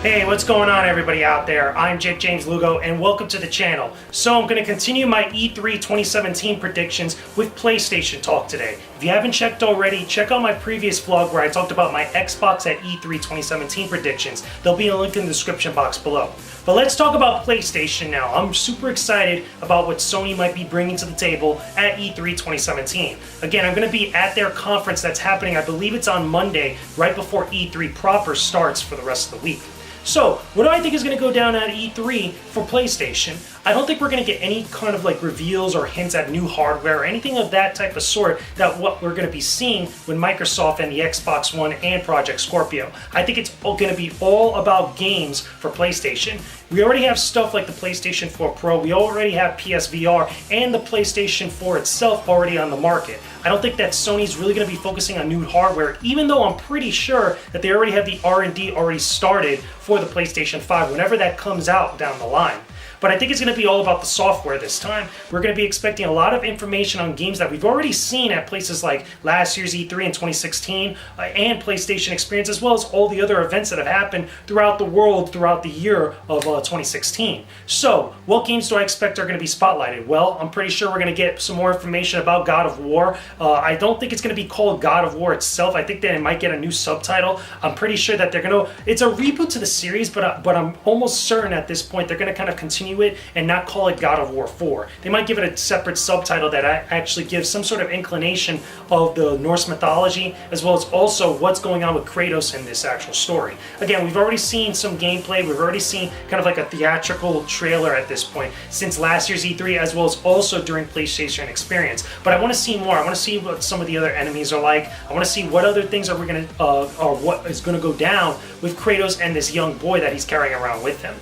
Hey, what's going on everybody out there? I'm Jakejames Lugo and welcome to the channel. So I'm going to continue my E3 2017 predictions with PlayStation talk today. If you haven't checked already, check out my previous vlog where I talked about my Xbox at E3 2017 predictions. There'll be a link in the description box below. But let's talk about PlayStation now. I'm super excited about what Sony might be bringing to the table at E3 2017. Again, I'm going to be at their conference that's happening, I believe it's on Monday, right before E3 proper starts for the rest of the week. So, what do I think is going to go down at E3 for PlayStation? I don't think we're going to get any kind of like reveals or hints at new hardware or anything of that type of sort that what we're going to be seeing with Microsoft and the Xbox One and Project Scorpio. I think it's going to be all about games for PlayStation. We already have stuff like the PlayStation 4 Pro, we already have PSVR, and the PlayStation 4 itself already on the market. I don't think that Sony's really going to be focusing on new hardware, even though I'm pretty sure that they already have the R&D already started for the PlayStation 5 whenever that comes out down the line. But I think it's going to be all about the software this time. We're going to be expecting a lot of information on games that we've already seen at places like last year's E3 in 2016 and PlayStation Experience, as well as all the other events that have happened throughout the world throughout the year of 2016. So, what games do I expect are going to be spotlighted? Well, I'm pretty sure we're going to get some more information about God of War. I don't think it's going to be called God of War itself. I think that it might get a new subtitle. I'm pretty sure that they're going to... It's a reboot to the series, but I'm almost certain at this point they're going to kind of continue it and not call it God of War 4. They might give it a separate subtitle that actually gives some sort of inclination of the Norse mythology, as well as also what's going on with Kratos in this actual story. Again, we've already seen some gameplay, we've already seen kind of like a theatrical trailer at this point since last year's E3, as well as also during PlayStation Experience. But I want to see more. I want to see what some of the other enemies are like. I want to see what other things are we going to, or what is going to go down with Kratos and this young boy that he's carrying around with him.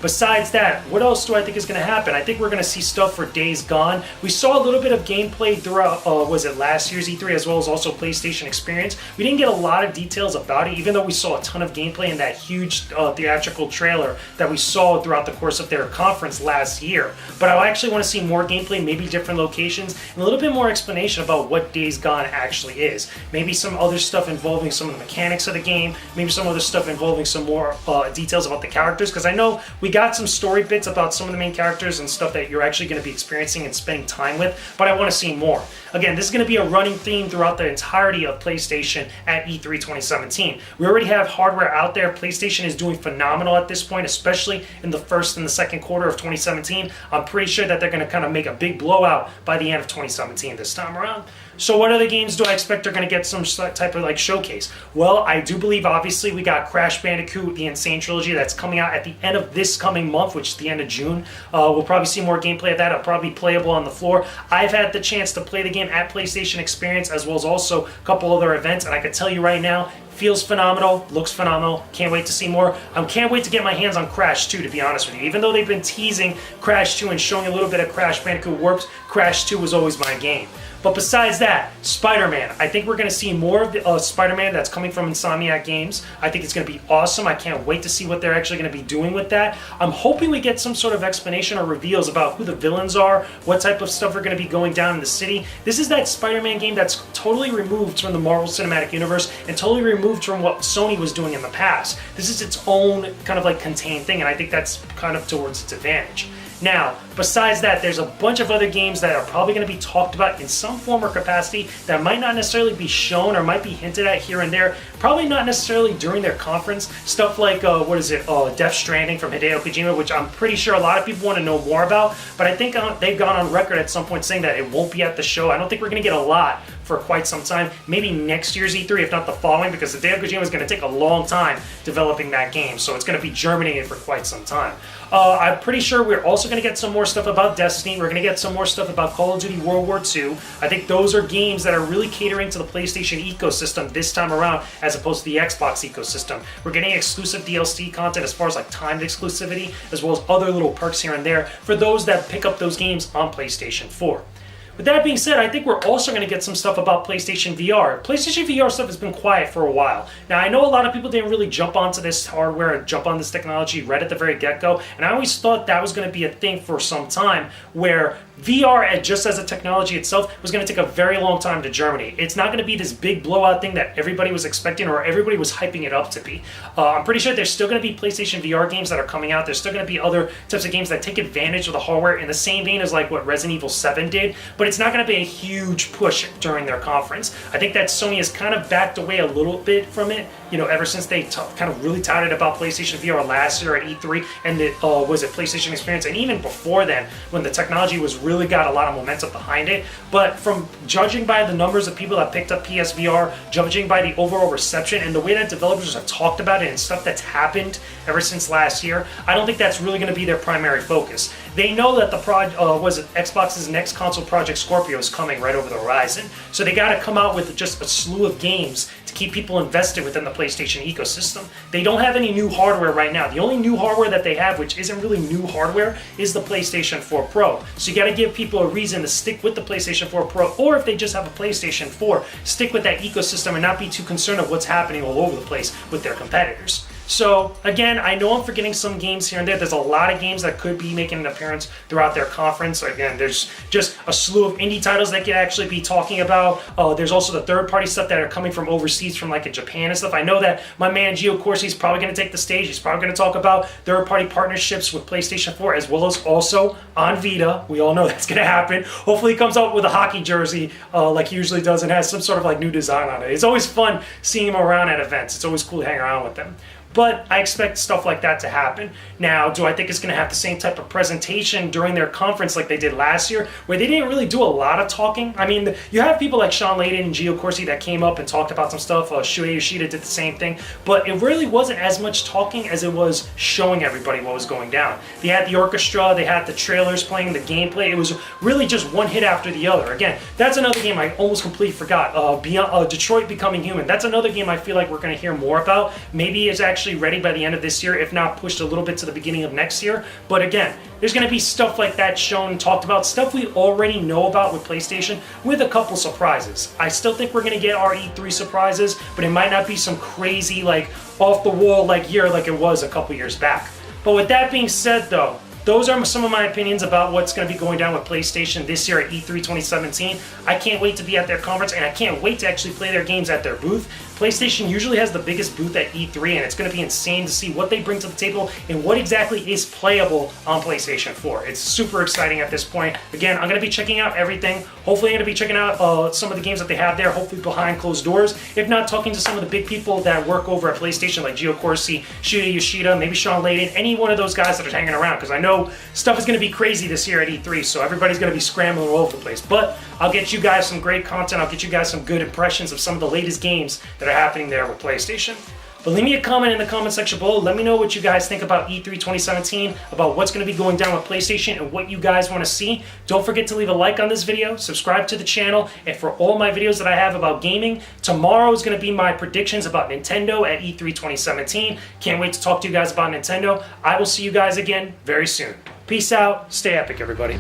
Besides that, what else do I think is going to happen? I think we're going to see stuff for Days Gone. We saw a little bit of gameplay throughout, was it last year's E3, as well as also PlayStation Experience. We didn't get a lot of details about it, even though we saw a ton of gameplay in that huge theatrical trailer that we saw throughout the course of their conference last year. But I actually want to see more gameplay, maybe different locations, and a little bit more explanation about what Days Gone actually is. Maybe some other stuff involving some of the mechanics of the game, maybe some other stuff involving some more details about the characters, because I know we got some story bits about some of the main characters and stuff that you're actually going to be experiencing and spending time with, but I want to see more. Again, this is going to be a running theme throughout the entirety of PlayStation at E3 2017. We already have hardware out there. PlayStation is doing phenomenal at this point, especially in the first and the second quarter of 2017. I'm pretty sure that they're going to kind of make a big blowout by the end of 2017 this time around. So what other games do I expect are going to get some type of like showcase? Well, I do believe obviously we got Crash Bandicoot, the Insane Trilogy, that's coming out at the end of this coming month, which is the end of June. We'll probably see more gameplay of that. It'll probably be playable on the floor. I've had the chance to play the game at PlayStation Experience, as well as also a couple other events, and I can tell you right now, feels phenomenal, looks phenomenal, can't wait to see more. I can't wait to get my hands on Crash 2, to be honest with you. Even though they've been teasing Crash 2 and showing a little bit of Crash Bandicoot Warps, Crash 2 was always my game. But besides that, Spider-Man. I think we're going to see more of the Spider-Man that's coming from Insomniac Games. I think it's going to be awesome. I can't wait to see what they're actually going to be doing with that. I'm hoping we get some sort of explanation or reveals about who the villains are, what type of stuff are going to be going down in the city. This is that Spider-Man game that's totally removed from the Marvel Cinematic Universe and totally removed from what Sony was doing in the past. This is its own kind of like contained thing, and I think that's kind of towards its advantage. Now, besides that, there's a bunch of other games that are probably going to be talked about in some form or capacity that might not necessarily be shown or might be hinted at here and there. Probably not necessarily during their conference. Stuff like, Death Stranding from Hideo Kojima, which I'm pretty sure a lot of people want to know more about. But I think they've gone on record at some point saying that it won't be at the show. I don't think we're going to get a lot for quite some time. Maybe next year's E3, if not the following, because Hideo Kojima is going to take a long time developing that game. So it's going to be germinating for quite some time. I'm pretty sure we're also going to get some more stuff about Destiny. We're going to get some more stuff about Call of Duty World War II. I think those are games that are really catering to the PlayStation ecosystem this time around, as opposed to the Xbox ecosystem. We're getting exclusive DLC content as far as like timed exclusivity, as well as other little perks here and there for those that pick up those games on PlayStation 4. With that being said, I think we're also going to get some stuff about PlayStation VR. PlayStation VR stuff has been quiet for a while. Now, I know a lot of people didn't really jump onto this hardware and jump on this technology right at the very get-go, and I always thought that was going to be a thing for some time, where VR, just as a technology itself, was going to take a very long time to germinate. It's not going to be this big blowout thing that everybody was expecting or everybody was hyping it up to be. I'm pretty sure there's still going to be PlayStation VR games that are coming out. There's still going to be other types of games that take advantage of the hardware in the same vein as like what Resident Evil 7 did, but it's not going to be a huge push during their conference. I think that Sony has kind of backed away a little bit from it, ever since they kind of really touted about PlayStation VR last year at E3 and the was it PlayStation Experience, and even before then when the technology was really got a lot of momentum behind it. But from judging by the numbers of people that picked up PSVR, judging by the overall reception and the way that developers have talked about it and stuff that's happened ever since last year, I don't think that's really going to be their primary focus. They know that the Xbox's next console, Project Scorpio, is coming right over the horizon, so they got to come out with just a slew of games to keep people invested within the PlayStation ecosystem. They don't have any new hardware right now. The only new hardware that they have, which isn't really new hardware, is the PlayStation 4 Pro. So you got to give people a reason to stick with the PlayStation 4 Pro, or if they just have a PlayStation 4, stick with that ecosystem and not be too concerned of what's happening all over the place with their competitors. So again, I know I'm forgetting some games here and there. There's a lot of games that could be making an appearance throughout their conference. Again, there's just a slew of indie titles that could actually be talking about. There's also the third-party stuff that are coming from overseas, from like in Japan and stuff. I know that my man Gio Corsi is probably going to take the stage. He's probably going to talk about third-party partnerships with PlayStation 4 as well as also on Vita. We all know that's going to happen. Hopefully he comes out with a hockey jersey like he usually does and has some sort of like new design on it. It's always fun seeing him around at events. It's always cool to hang around with them. But I expect stuff like that to happen. Now, do I think it's going to have the same type of presentation during their conference like they did last year, where they didn't really do a lot of talking? I mean, you have people like Sean Layden and Gio Corsi that came up and talked about some stuff. Shuei Yoshida did the same thing. But it really wasn't as much talking as it was showing everybody what was going down. They had the orchestra, they had the trailers playing, the gameplay. It was really just one hit after the other. Again, that's another game I almost completely forgot. Detroit Becoming Human. That's another game I feel like we're going to hear more about. Maybe it's actually ready by the end of this year, if not pushed a little bit to the beginning of next year. But again, there's going to be stuff like that shown and talked about, stuff we already know about with PlayStation, with a couple surprises. I still think we're going to get our E3 surprises, but it might not be some crazy, like, off-the-wall like year like it was a couple years back. But with that being said, though, those are some of my opinions about what's going to be going down with PlayStation this year at E3 2017. I can't wait to be at their conference, and I can't wait to actually play their games at their booth. PlayStation usually has the biggest booth at E3, and it's going to be insane to see what they bring to the table and what exactly is playable on PlayStation 4. It's super exciting at this point. Again, I'm going to be checking out everything. Hopefully, I'm going to be checking out some of the games that they have there, hopefully behind closed doors. If not, talking to some of the big people that work over at PlayStation, like Gio Corsi, Shuei Yoshida, maybe Sean Layden, any one of those guys that are hanging around, because I know stuff is going to be crazy this year at E3, so everybody's going to be scrambling all over the place. But I'll get you guys some great content. I'll get you guys some good impressions of some of the latest games that are happening there with PlayStation. But leave me a comment in the comment section below. Let me know what you guys think about E3 2017, about what's going to be going down with PlayStation and what you guys want to see. Don't forget to leave a like on this video, subscribe to the channel, and for all my videos that I have about gaming, tomorrow is going to be my predictions about Nintendo at E3 2017. Can't wait to talk to you guys about Nintendo. I will see you guys again very soon. Peace out. Stay epic, everybody.